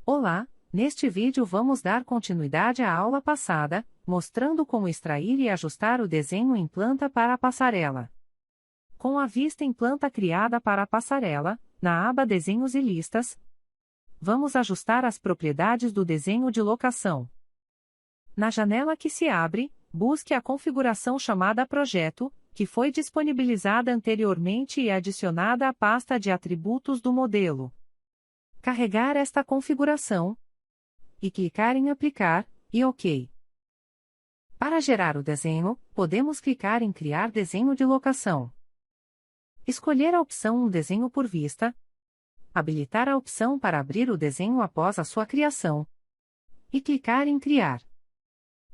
Olá, neste vídeo vamos dar continuidade à aula passada, mostrando como extrair e ajustar o desenho em planta para a passarela. Com a vista em planta criada para a passarela, na aba Desenhos e Listas, vamos ajustar as propriedades do desenho de locação. Na janela que se abre, busque a configuração chamada Projeto, que foi disponibilizada anteriormente e adicionada à pasta de atributos do modelo. Carregar esta configuração e clicar em Aplicar e OK. Para gerar o desenho, podemos clicar em Criar desenho de locação. Escolher a opção Um desenho por vista, habilitar a opção para abrir o desenho após a sua criação e clicar em Criar.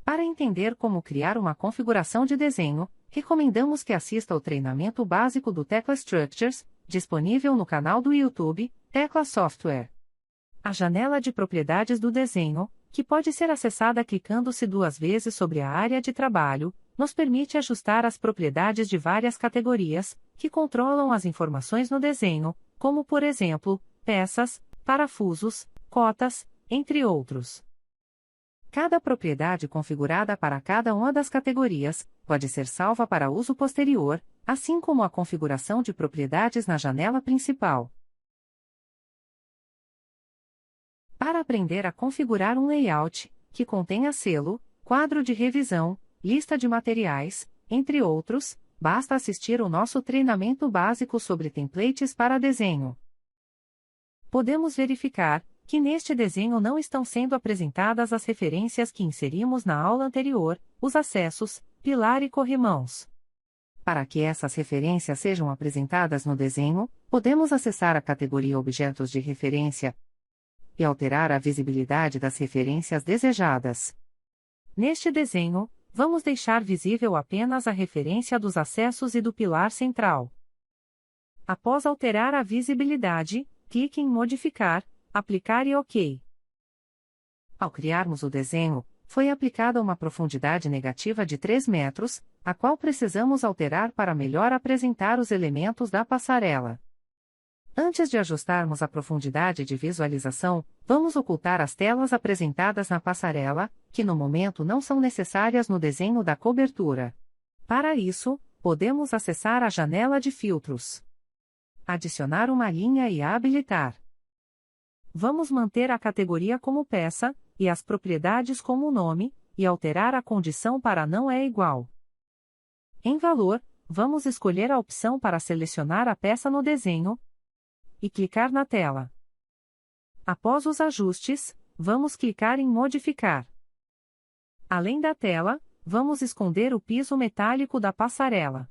Para entender como criar uma configuração de desenho, recomendamos que assista ao treinamento básico do Tecla Structures, disponível no canal do YouTube, Tecla Software. A janela de propriedades do desenho, que pode ser acessada clicando-se duas vezes sobre a área de trabalho, nos permite ajustar as propriedades de várias categorias, que controlam as informações no desenho, como por exemplo, peças, parafusos, cotas, entre outros. Cada propriedade configurada para cada uma das categorias pode ser salva para uso posterior, assim como a configuração de propriedades na janela principal. Para aprender a configurar um layout, que contenha selo, quadro de revisão, lista de materiais, entre outros, basta assistir ao nosso treinamento básico sobre templates para desenho. Podemos verificar que neste desenho não estão sendo apresentadas as referências que inserimos na aula anterior, os acessos, pilar e corrimãos. Para que essas referências sejam apresentadas no desenho, podemos acessar a categoria Objetos de Referência e alterar a visibilidade das referências desejadas. Neste desenho, vamos deixar visível apenas a referência dos acessos e do pilar central. Após alterar a visibilidade, clique em Modificar, Aplicar e OK. Ao criarmos o desenho, foi aplicada uma profundidade negativa de 3 metros, a qual precisamos alterar para melhor apresentar os elementos da passarela. Antes de ajustarmos a profundidade de visualização, vamos ocultar as telas apresentadas na passarela, que no momento não são necessárias no desenho da cobertura. Para isso, podemos acessar a janela de filtros. Adicionar uma linha e habilitar. Vamos manter a categoria como peça, e as propriedades como nome, e alterar a condição para não é igual. Em valor, vamos escolher a opção para selecionar a peça no desenho, e clicar na tela. Após os ajustes, vamos clicar em Modificar. Além da tela, vamos esconder o piso metálico da passarela.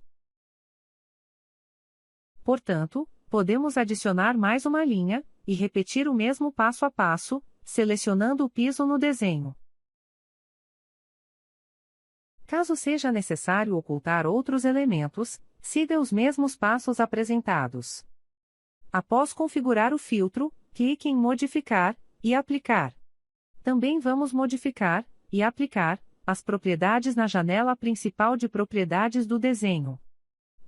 Portanto, podemos adicionar mais uma linha, e repetir o mesmo passo a passo, selecionando o piso no desenho. Caso seja necessário ocultar outros elementos, siga os mesmos passos apresentados. Após configurar o filtro, clique em Modificar e Aplicar. Também vamos modificar e aplicar as propriedades na janela principal de propriedades do desenho.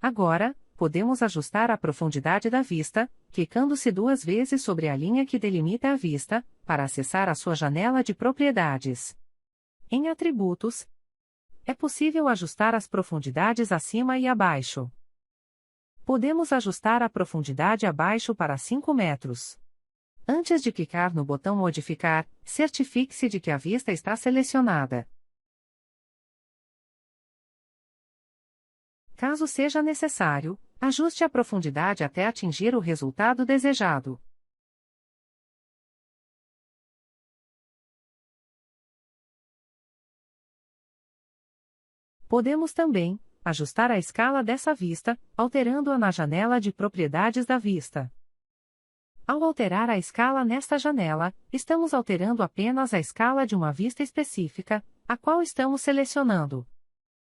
Agora, podemos ajustar a profundidade da vista, clicando-se duas vezes sobre a linha que delimita a vista, para acessar a sua janela de propriedades. Em Atributos, é possível ajustar as profundidades acima e abaixo. Podemos ajustar a profundidade abaixo para 5 metros. Antes de clicar no botão Modificar, certifique-se de que a vista está selecionada. Caso seja necessário, ajuste a profundidade até atingir o resultado desejado. Podemos também ajustar a escala dessa vista, alterando-a na janela de propriedades da vista. Ao alterar a escala nesta janela, estamos alterando apenas a escala de uma vista específica, a qual estamos selecionando.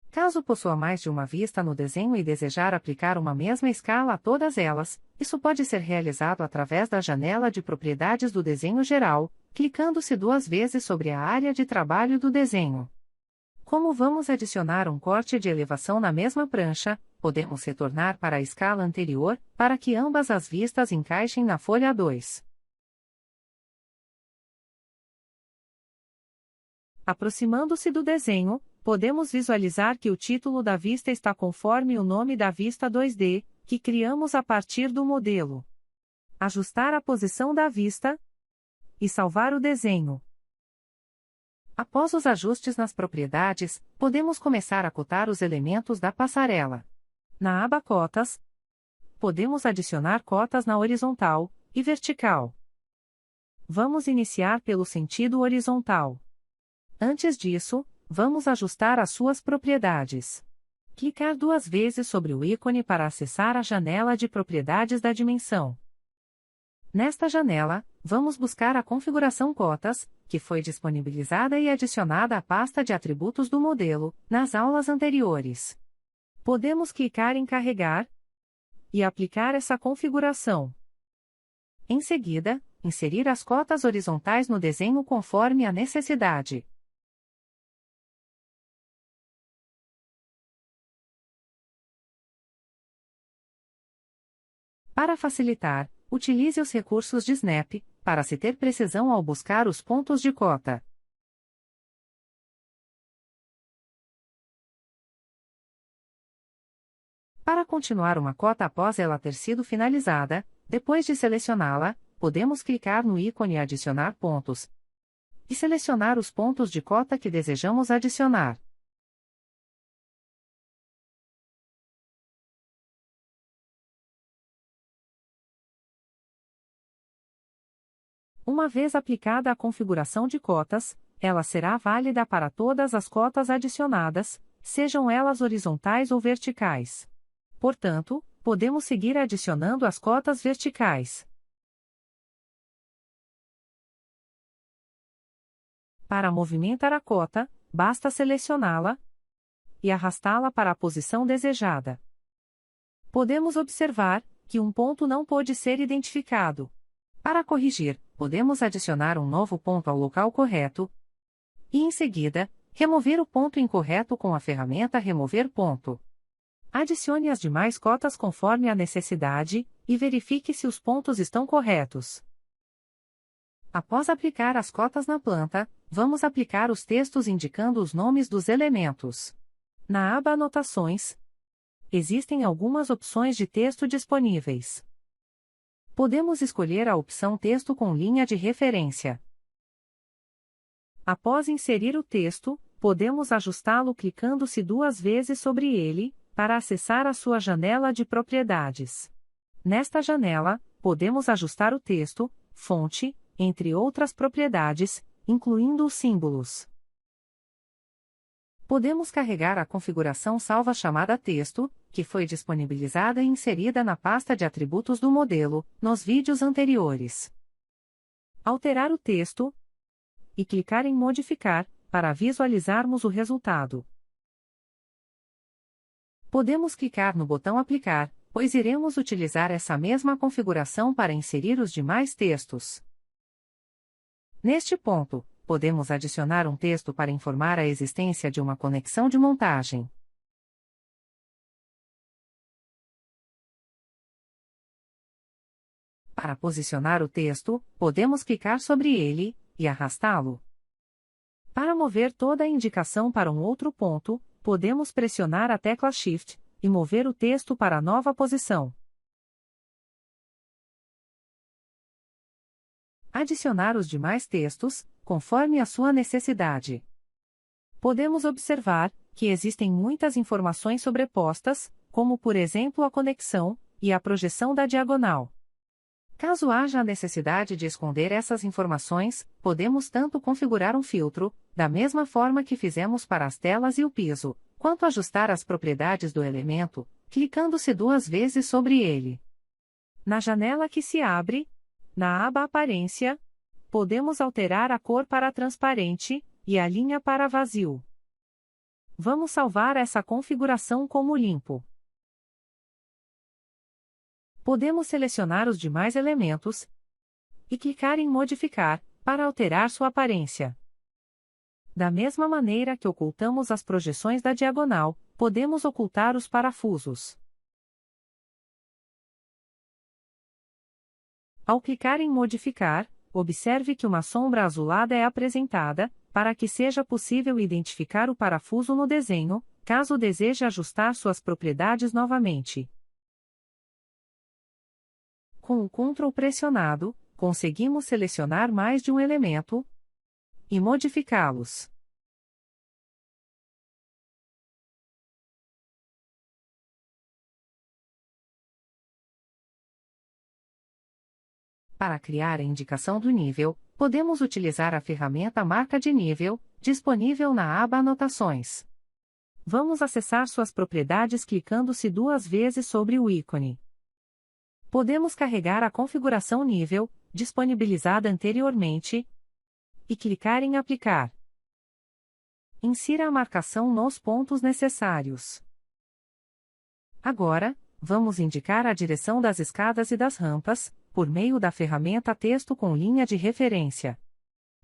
Caso possua mais de uma vista no desenho e desejar aplicar uma mesma escala a todas elas, isso pode ser realizado através da janela de propriedades do desenho geral, clicando-se duas vezes sobre a área de trabalho do desenho. Como vamos adicionar um corte de elevação na mesma prancha, podemos retornar para a escala anterior, para que ambas as vistas encaixem na folha 2. Aproximando-se do desenho, podemos visualizar que o título da vista está conforme o nome da vista 2D, que criamos a partir do modelo. Ajustar a posição da vista e salvar o desenho. Após os ajustes nas propriedades, podemos começar a cotar os elementos da passarela. Na aba Cotas, podemos adicionar cotas na horizontal e vertical. Vamos iniciar pelo sentido horizontal. Antes disso, vamos ajustar as suas propriedades. Clicar 2 vezes sobre o ícone para acessar a janela de propriedades da dimensão. Nesta janela, vamos buscar a configuração cotas, que foi disponibilizada e adicionada à pasta de atributos do modelo, nas aulas anteriores. Podemos clicar em Carregar e aplicar essa configuração. Em seguida, inserir as cotas horizontais no desenho conforme a necessidade. Para facilitar, utilize os recursos de Snap, para se ter precisão ao buscar os pontos de cota. Para continuar uma cota após ela ter sido finalizada, depois de selecioná-la, podemos clicar no ícone Adicionar pontos e selecionar os pontos de cota que desejamos adicionar. Uma vez aplicada a configuração de cotas, ela será válida para todas as cotas adicionadas, sejam elas horizontais ou verticais. Portanto, podemos seguir adicionando as cotas verticais. Para movimentar a cota, basta selecioná-la e arrastá-la para a posição desejada. Podemos observar que um ponto não pôde ser identificado. Para corrigir, podemos adicionar um novo ponto ao local correto e, em seguida, remover o ponto incorreto com a ferramenta Remover ponto. Adicione as demais cotas conforme a necessidade e verifique se os pontos estão corretos. Após aplicar as cotas na planta, vamos aplicar os textos indicando os nomes dos elementos. Na aba Anotações, existem algumas opções de texto disponíveis. Podemos escolher a opção Texto com linha de referência. Após inserir o texto, podemos ajustá-lo clicando-se 2 vezes sobre ele, para acessar a sua janela de propriedades. Nesta janela, podemos ajustar o texto, fonte, entre outras propriedades, incluindo os símbolos. Podemos carregar a configuração salva chamada texto, que foi disponibilizada e inserida na pasta de atributos do modelo, nos vídeos anteriores. Alterar o texto e clicar em Modificar, para visualizarmos o resultado. Podemos clicar no botão Aplicar, pois iremos utilizar essa mesma configuração para inserir os demais textos. Neste ponto, podemos adicionar um texto para informar a existência de uma conexão de montagem. Para posicionar o texto, podemos clicar sobre ele e arrastá-lo. Para mover toda a indicação para um outro ponto, podemos pressionar a tecla Shift e mover o texto para a nova posição. Adicionar os demais textos, conforme a sua necessidade. Podemos observar que existem muitas informações sobrepostas, como por exemplo a conexão e a projeção da diagonal. Caso haja a necessidade de esconder essas informações, podemos tanto configurar um filtro, da mesma forma que fizemos para as telas e o piso, quanto ajustar as propriedades do elemento, clicando-se 2 vezes sobre ele. Na janela que se abre, na aba Aparência, podemos alterar a cor para transparente e a linha para vazio. Vamos salvar essa configuração como limpo. Podemos selecionar os demais elementos e clicar em Modificar, para alterar sua aparência. Da mesma maneira que ocultamos as projeções da diagonal, podemos ocultar os parafusos. Ao clicar em Modificar, observe que uma sombra azulada é apresentada, para que seja possível identificar o parafuso no desenho, caso deseje ajustar suas propriedades novamente. Com o Ctrl pressionado, conseguimos selecionar mais de um elemento e modificá-los. Para criar a indicação do nível, podemos utilizar a ferramenta Marca de Nível, disponível na aba Anotações. Vamos acessar suas propriedades clicando-se duas vezes sobre o ícone. Podemos carregar a configuração nível, disponibilizada anteriormente, e clicar em Aplicar. Insira a marcação nos pontos necessários. Agora, vamos indicar a direção das escadas e das rampas, por meio da ferramenta Texto com linha de referência.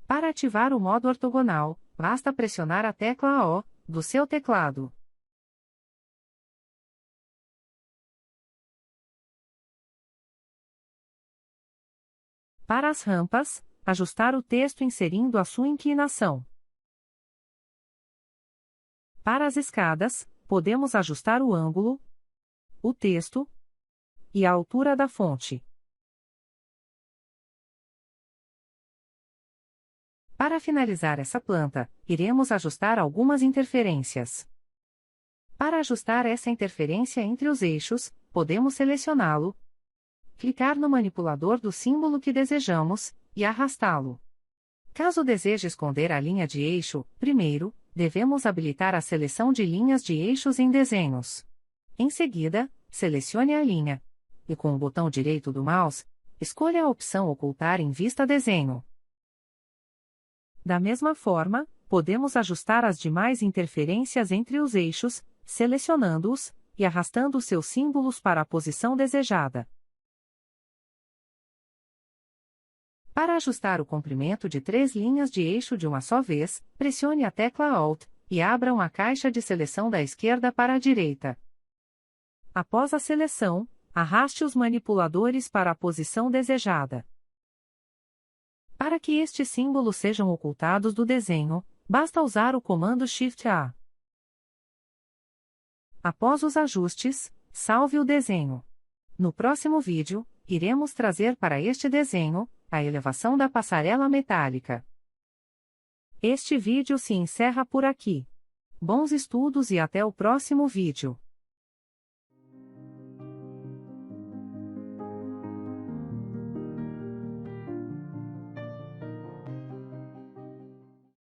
Para ativar o modo ortogonal, basta pressionar a tecla O do seu teclado. Para as rampas, ajustar o texto inserindo a sua inclinação. Para as escadas, podemos ajustar o ângulo, o texto e a altura da fonte. Para finalizar essa planta, iremos ajustar algumas interferências. Para ajustar essa interferência entre os eixos, podemos selecioná-lo, clicar no manipulador do símbolo que desejamos, e arrastá-lo. Caso deseje esconder a linha de eixo, primeiro, devemos habilitar a seleção de linhas de eixos em desenhos. Em seguida, selecione a linha. E com o botão direito do mouse, escolha a opção Ocultar em Vista Desenho. Da mesma forma, podemos ajustar as demais interferências entre os eixos, selecionando-os e arrastando seus símbolos para a posição desejada. Para ajustar o comprimento de 3 linhas de eixo de uma só vez, pressione a tecla Alt e abra uma caixa de seleção da esquerda para a direita. Após a seleção, arraste os manipuladores para a posição desejada. Para que estes símbolos sejam ocultados do desenho, basta usar o comando Shift-A. Após os ajustes, salve o desenho. No próximo vídeo, iremos trazer para este desenho a elevação da passarela metálica. Este vídeo se encerra por aqui. Bons estudos e até o próximo vídeo.